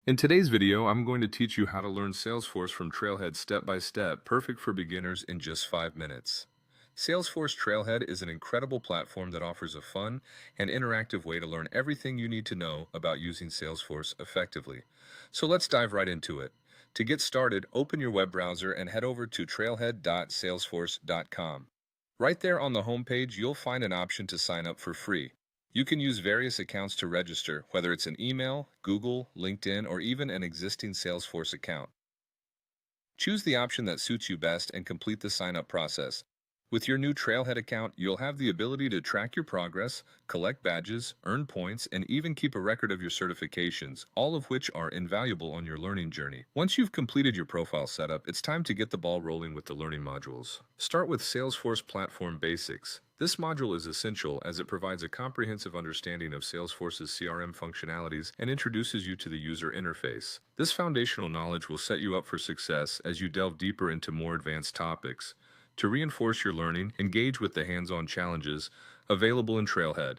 In today's video, I'm going to teach you how to learn Salesforce from Trailhead step by step, perfect for beginners in just 5 minutes. Salesforce Trailhead is an incredible platform that offers a fun and interactive way to learn everything you need to know about using Salesforce effectively. So let's dive right into it. To get started, open your web browser and head over to trailhead.salesforce.com. Right there on the homepage, you'll find an option to sign up for free. You can use various accounts to register, whether it's an email, Google, LinkedIn, or even an existing Salesforce account. Choose the option that suits you best and complete the sign-up process. With your new Trailhead account, you'll have the ability to track your progress, collect badges, earn points, and even keep a record of your certifications, all of which are invaluable on your learning journey. Once you've completed your profile setup, it's time to get the ball rolling with the learning modules. Start with Salesforce Platform Basics. This module is essential as it provides a comprehensive understanding of Salesforce's CRM functionalities and introduces you to the user interface. This foundational knowledge will set you up for success as you delve deeper into more advanced topics. To reinforce your learning, engage with the hands-on challenges available in Trailhead.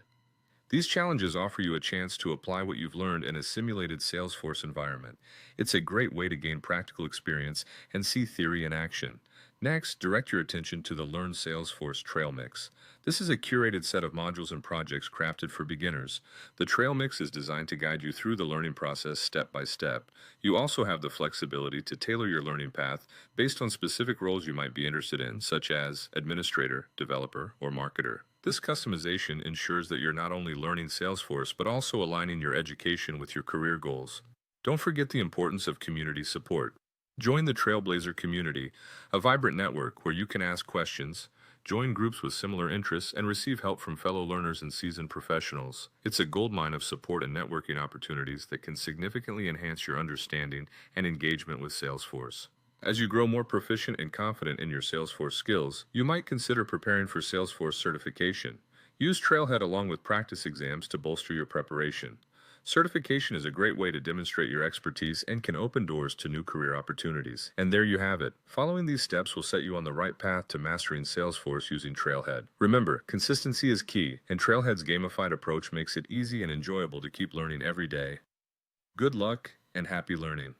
These challenges offer you a chance to apply what you've learned in a simulated Salesforce environment. It's a great way to gain practical experience and see theory in action. Next, direct your attention to the Learn Salesforce Trail Mix. This is a curated set of modules and projects crafted for beginners. The Trail Mix is designed to guide you through the learning process step by step. You also have the flexibility to tailor your learning path based on specific roles you might be interested in, such as administrator, developer, or marketer. This customization ensures that you're not only learning Salesforce, but also aligning your education with your career goals. Don't forget the importance of community support. Join the Trailblazer community, a vibrant network where you can ask questions, join groups with similar interests, and receive help from fellow learners and seasoned professionals. It's a goldmine of support and networking opportunities that can significantly enhance your understanding and engagement with Salesforce. As you grow more proficient and confident in your Salesforce skills, you might consider preparing for Salesforce certification. Use Trailhead along with practice exams to bolster your preparation. Certification is a great way to demonstrate your expertise and can open doors to new career opportunities. And there you have it. Following these steps will set you on the right path to mastering Salesforce using Trailhead. Remember, consistency is key, and Trailhead's gamified approach makes it easy and enjoyable to keep learning every day. Good luck and happy learning.